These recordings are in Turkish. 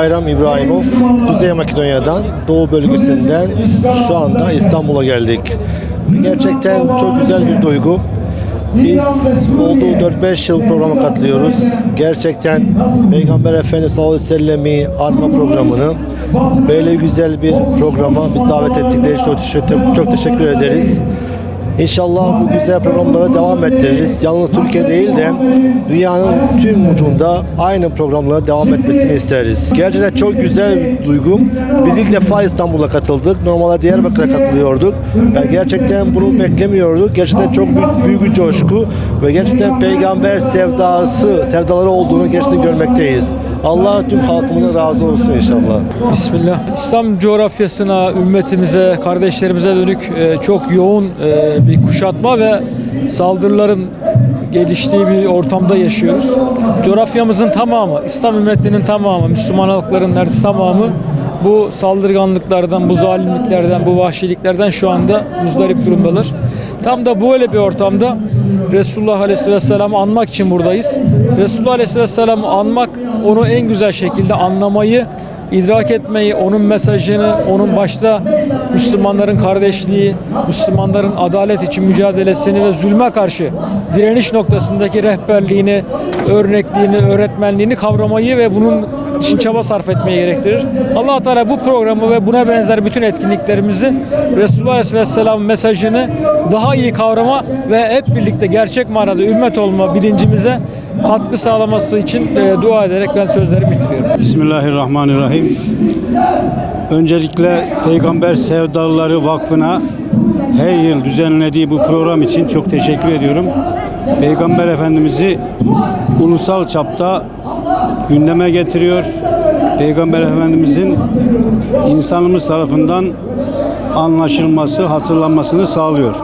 Bayram İbrahimov, Kuzey Makedonya'dan, Doğu bölgesinden şu anda İstanbul'a geldik. Gerçekten çok güzel bir duygu. Biz olduğu 4-5 yıl programa katılıyoruz. Gerçekten Peygamber Efendimiz sallallahu aleyhi ve sellem'i anma programını böyle güzel bir programa biz davet ettikleri için çok teşekkür ederiz. İnşallah bu güzel programlara devam ettiririz. Yalnız Türkiye değil de dünyanın tüm ucunda aynı programlara devam etmesini isteriz. Gerçekten çok güzel bir duygu. Biz ilk defa İstanbul'a katıldık. Normalde Diyarbakır'a katılıyorduk. Yani gerçekten bunu beklemiyorduk. Gerçekten çok büyük bir coşku ve gerçekten peygamber sevdaları olduğunu gerçekten görmekteyiz. Allah tüm halkımıza razı olsun inşallah. Bismillah. İslam coğrafyasına, ümmetimize, kardeşlerimize dönük çok yoğun bir kuşatma ve saldırıların geliştiği bir ortamda yaşıyoruz. Coğrafyamızın tamamı, İslam ümmetinin tamamı, Müslüman halkların neredeyse tamamı bu saldırganlıklardan, bu zalimliklerden, bu vahşiliklerden şu anda muzdarip durumdalar. Tam da böyle bir ortamda Resulullah Aleyhisselam'ı anmak için buradayız. Resulullah Aleyhisselam'ı anmak, onu en güzel şekilde anlamayı, idrak etmeyi, onun mesajını, onun başta Müslümanların kardeşliği, Müslümanların adalet için mücadelesini ve zulme karşı direniş noktasındaki rehberliğini, örnekliğini, öğretmenliğini kavramayı ve bunun için çaba sarf etmeyi gerektirir. Allah Teala bu programı ve buna benzer bütün etkinliklerimizi Resulullah Aleyhisselam mesajını daha iyi kavrama ve hep birlikte gerçek manada ümmet olma bilincimize katkı sağlaması için dua ederek ben sözlerimi bitiriyorum. Bismillahirrahmanirrahim. Öncelikle Peygamber Sevdalıları Vakfı'na her yıl düzenlediği bu program için çok teşekkür ediyorum. Peygamber Efendimiz'i ulusal çapta gündeme getiriyor. Peygamber Efendimiz'in insanımız tarafından anlaşılması, hatırlanmasını sağlıyor.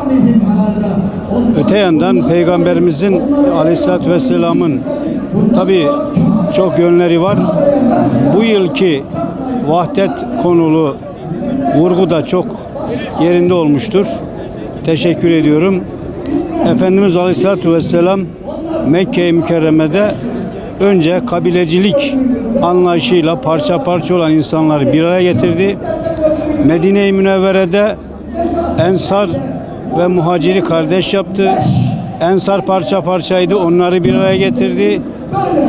Öte yandan Peygamberimizin Aleyhisselatü Vesselam'ın tabii çok yönleri var. Bu yılki vahdet konulu vurgu da çok yerinde olmuştur. Teşekkür ediyorum. Efendimiz Aleyhisselatü Vesselam Mekke-i Mükerreme'de önce kabilecilik anlayışıyla parça parça olan insanları bir araya getirdi. Medine-i Münevvere'de Ensar ve Muhacir'i kardeş yaptı. Ensar parça parçaydı, onları bir araya getirdi.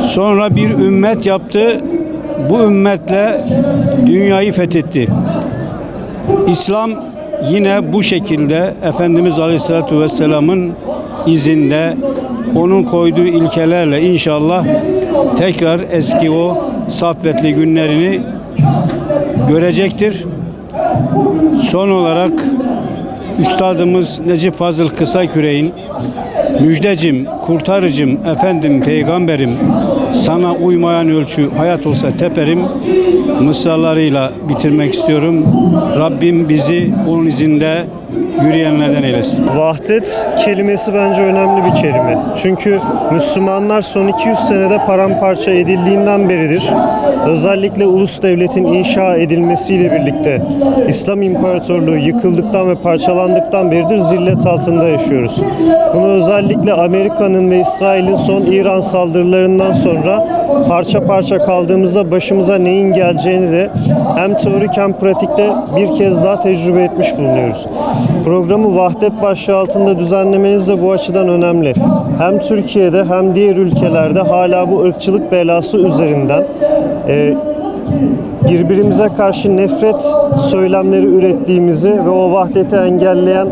Sonra bir ümmet yaptı. Bu ümmetle dünyayı fethetti. İslam yine bu şekilde Efendimiz Aleyhisselatü Vesselam'ın izinde, onun koyduğu ilkelerle inşallah tekrar eski o saffetli günlerini görecektir. Son olarak Üstadımız Necip Fazıl Kısaküre'nin müjdecim, kurtarıcım, efendim, peygamberim, sana uymayan ölçü hayat olsa teperim mısralarıyla bitirmek istiyorum. Rabbim bizi onun izinde yürüyenlerden eylesin. Vahdet kelimesi bence önemli bir kelime. Çünkü Müslümanlar son 200 senede paramparça edildiğinden beridir. Özellikle ulus devletin inşa edilmesiyle birlikte İslam İmparatorluğu yıkıldıktan ve parçalandıktan beridir zillet altında yaşıyoruz. Bunu özellikle Amerika'nın ve İsrail'in son İran saldırılarından sonra parça parça kaldığımızda başımıza neyin geleceğini de hem teorik hem pratikte bir kez daha tecrübe etmiş bulunuyoruz. Programı Vahdet başlığı altında düzenlemeniz de bu açıdan önemli. Hem Türkiye'de hem diğer ülkelerde hala bu ırkçılık belası üzerinden birbirimize karşı nefret söylemleri ürettiğimizi ve o vahdeti engelleyen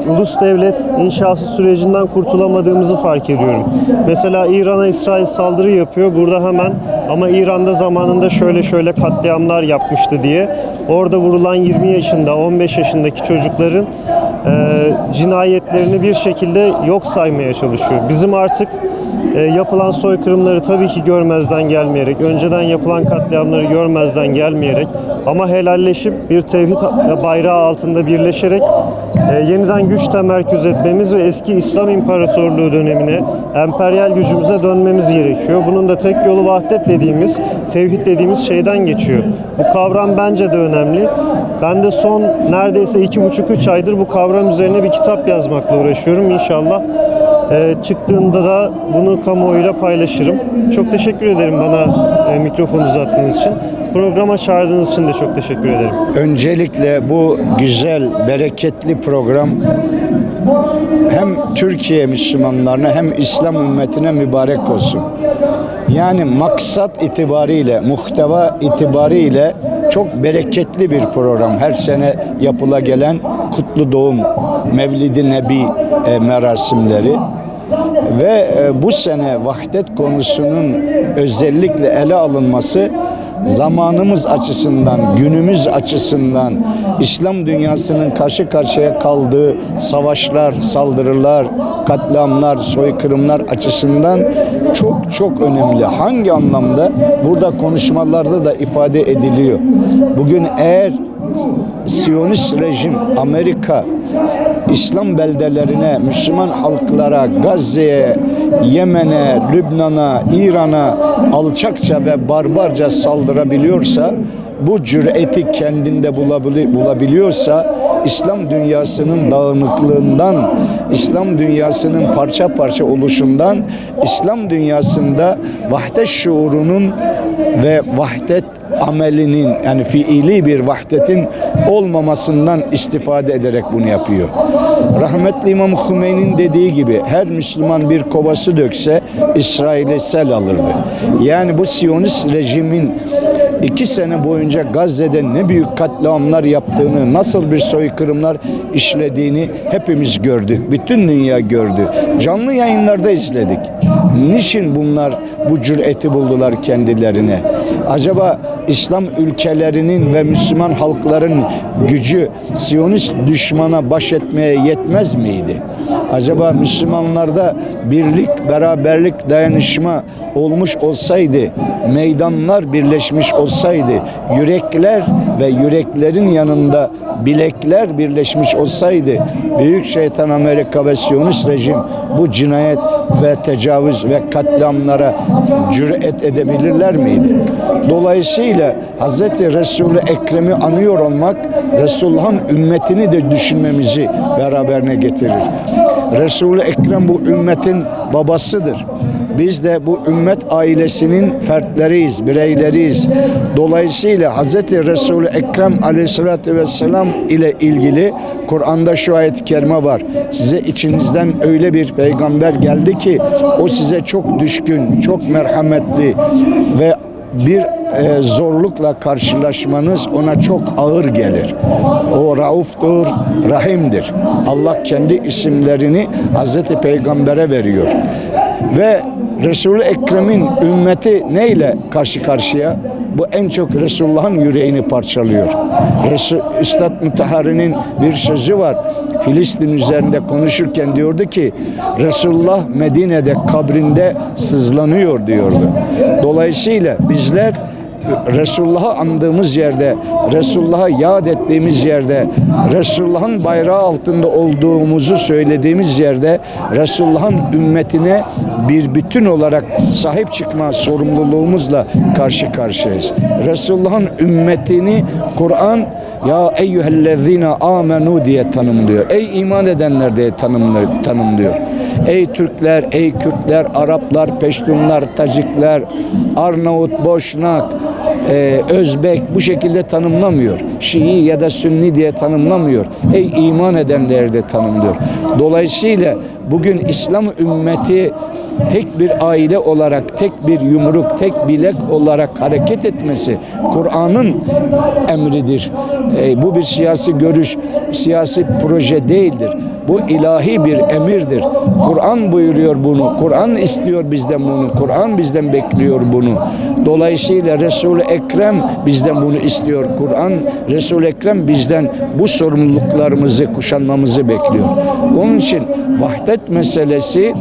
ulus devlet inşası sürecinden kurtulamadığımızı fark ediyorum. Mesela İran'a İsrail saldırı yapıyor. Burada hemen ama İran'da zamanında şöyle katliamlar yapmıştı diye orada vurulan 20 yaşında, 15 yaşındaki çocukların cinayetlerini bir şekilde yok saymaya çalışıyor. Bizim artık yapılan soykırımları tabii ki görmezden gelmeyerek, önceden yapılan katliamları görmezden gelmeyerek ama helalleşip bir tevhid bayrağı altında birleşerek yeniden güç temerküz etmemiz ve eski İslam İmparatorluğu dönemine, emperyal gücümüze dönmemiz gerekiyor. Bunun da tek yolu vahdet dediğimiz, tevhid dediğimiz şeyden geçiyor. Bu kavram bence de önemli. Ben de son neredeyse 2,5-3 aydır bu kavram üzerine bir kitap yazmakla uğraşıyorum. İnşallah çıktığında da bunu kamuoyuyla paylaşırım. Çok teşekkür ederim bana mikrofon uzattığınız için. Programa çağırdığınız için de çok teşekkür ederim. Öncelikle bu güzel, bereketli program hem Türkiye Müslümanlarına hem İslam ümmetine mübarek olsun. Yani maksat itibariyle, muhteva itibariyle çok bereketli bir program. Her sene yapıla gelen Kutlu Doğum, Mevlid-i Nebi merasimleri. Ve bu sene vahdet konusunun özellikle ele alınması zamanımız açısından, günümüz açısından, İslam dünyasının karşı karşıya kaldığı savaşlar, saldırılar, katliamlar, soykırımlar açısından çok çok önemli. Hangi anlamda? Burada konuşmalarda da ifade ediliyor. Bugün eğer Siyonist rejim, Amerika, İslam beldelerine, Müslüman halklara, Gazze'ye, Yemen'e, Lübnan'a, İran'a alçakça ve barbarca saldırabiliyorsa, bu cüreti kendinde bulabiliyorsa, İslam dünyasının dağınıklığından, İslam dünyasının parça parça oluşundan, İslam dünyasında vahdet şuurunun ve vahdet amelinin, yani fiili bir vahdetin olmamasından istifade ederek bunu yapıyor. Rahmetli İmam Hümeyni'nin dediği gibi her Müslüman bir kovası dökse İsrail'e sel alırdı. Yani bu Siyonist rejimin 2 sene boyunca Gazze'de ne büyük katliamlar yaptığını, nasıl bir soykırımlar işlediğini hepimiz gördük. Bütün dünya gördü. Canlı yayınlarda izledik. Niçin bunlar bu cüreti buldular kendilerine? Acaba İslam ülkelerinin ve Müslüman halkların gücü Siyonist düşmana baş etmeye yetmez miydi? Acaba Müslümanlarda birlik, beraberlik, dayanışma olmuş olsaydı, meydanlar birleşmiş olsaydı, yürekler ve yüreklerin yanında bilekler birleşmiş olsaydı, büyük şeytan Amerika ve Siyonist rejim bu cinayet ve tecavüz ve katliamlara cüret edebilirler miydi? Dolayısıyla Hz. Resul-i Ekrem'i anıyor olmak, Resulullah'ın ümmetini de düşünmemizi beraberine getirir. Resul-i Ekrem bu ümmetin babasıdır. Biz de bu ümmet ailesinin fertleriyiz, bireyleriyiz. Dolayısıyla Hz. Resul-i Ekrem aleyhissalatü vesselam ile ilgili Kur'an'da şu ayet-i kerime var. Size içinizden öyle bir peygamber geldi ki o size çok düşkün, çok merhametli ve bir zorlukla karşılaşmanız ona çok ağır gelir. O Rauf'tur, Rahim'dir. Allah kendi isimlerini Hazreti Peygamber'e veriyor. Ve Resul-i Ekrem'in ümmeti neyle karşı karşıya? Bu en çok Resulullah'ın yüreğini parçalıyor. Üstad Mutahhari'nin bir sözü var. Filistin üzerinde konuşurken diyordu ki Resulullah Medine'de kabrinde sızlanıyor diyordu. Dolayısıyla bizler Resulullah'ı andığımız yerde, Resulullah'ı yad ettiğimiz yerde, Resulullah'ın bayrağı altında olduğumuzu söylediğimiz yerde Resulullah'ın ümmetine bir bütün olarak sahip çıkma sorumluluğumuzla karşı karşıyayız. Resulullah'ın ümmetini Kur'an ya eyyühellezine amenu diye tanımlıyor. Ey iman edenler diye tanımlıyor. Ey Türkler, ey Kürtler, Araplar, Peştunlar, Tacikler, Arnavut, Boşnak, Özbek bu şekilde tanımlamıyor. Şii ya da Sünni diye tanımlamıyor. Ey iman edenler de tanımlıyor. Dolayısıyla bugün İslam ümmeti tek bir aile olarak, tek bir yumruk, tek bilek olarak hareket etmesi Kur'an'ın emridir. Bu bir siyasi görüş, siyasi proje değildir. Bu ilahi bir emirdir. Kur'an buyuruyor bunu. Kur'an istiyor bizden bunu. Kur'an bizden bekliyor bunu. Dolayısıyla Resul-i Ekrem bizden bunu istiyor. Kur'an, Resul-i Ekrem bizden bu sorumluluklarımızı kuşanmamızı bekliyor. Onun için vahdet meselesi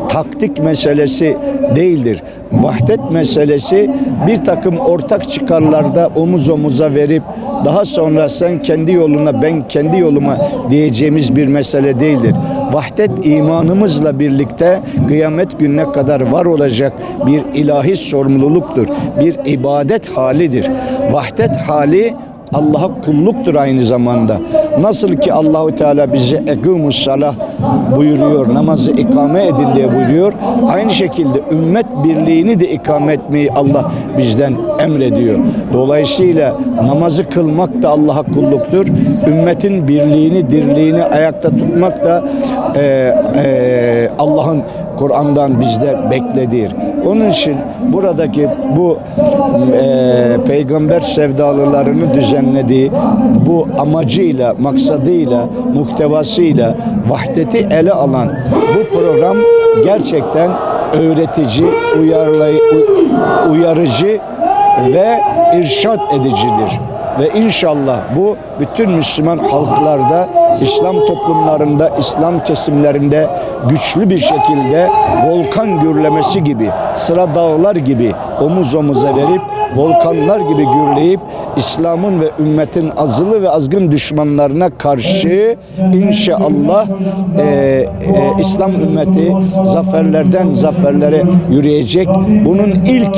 taktik meselesi değildir. Vahdet meselesi bir takım ortak çıkarlarda omuz omuza verip daha sonra sen kendi yoluna ben kendi yoluma diyeceğimiz bir mesele değildir. Vahdet imanımızla birlikte kıyamet gününe kadar var olacak bir ilahi sorumluluktur. Bir ibadet halidir. Vahdet hali Allah'a kulluktur aynı zamanda. Nasıl ki Allahu Teala bize "Ekûmus salah" buyuruyor, namazı ikame edin diye buyuruyor. Aynı şekilde ümmet birliğini de ikame etmeyi Allah bizden emrediyor. Dolayısıyla namazı kılmak da Allah'a kulluktur. Ümmetin birliğini, dirliğini ayakta tutmak da Allah'ın Kur'an'dan bizler beklediği. Onun için buradaki bu peygamber sevdalılarını düzenlediği bu amacıyla, maksadıyla, muhtevasıyla vahdeti ele alan bu program gerçekten öğretici, uyarıcı ve irşad edicidir. Ve inşallah bu bütün Müslüman halklarda, İslam toplumlarında, İslam kesimlerinde güçlü bir şekilde volkan gürlemesi gibi, sıra dağlar gibi omuz omuza verip, volkanlar gibi gürleyip, İslam'ın ve ümmetin azılı ve azgın düşmanlarına karşı inşallah İslam ümmeti zaferlerden zaferlere yürüyecek. Bunun ilk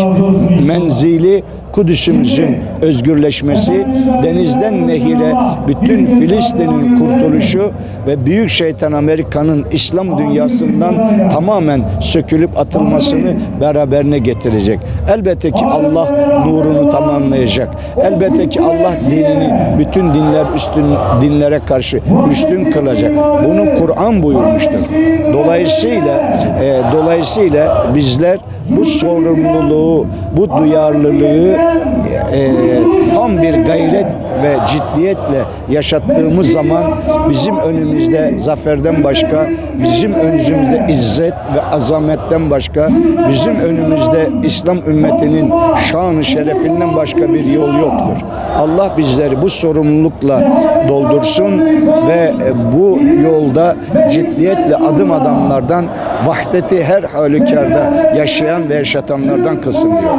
menzili Kudüs'ümüzün özgürleşmesi, denizden nehire bütün Filistin'in kurtuluşu ve büyük şeytan Amerika'nın İslam dünyasından tamamen sökülüp atılmasını beraberine getirecek. Elbette ki Allah nurunu tamamlayacak. Elbette ki Allah dinini bütün dinler üstün dinlere karşı üstün kılacak. Bunu Kur'an buyurmuştur. Dolayısıyla bizler bu sorumluluğu, bu duyarlılığı tam bir gayret ve ciddiyetle yaşattığımız zaman bizim önümüzde zaferden başka, bizim önümüzde izzet ve azametten başka, bizim önümüzde İslam ümmetinin şanı şerefinden başka bir yol yoktur. Allah bizleri bu sorumlulukla doldursun ve bu yolda ciddiyetle adım adamlardan, vahdeti her halükarda yaşayan ve yaşatanlardan kılsın diyor.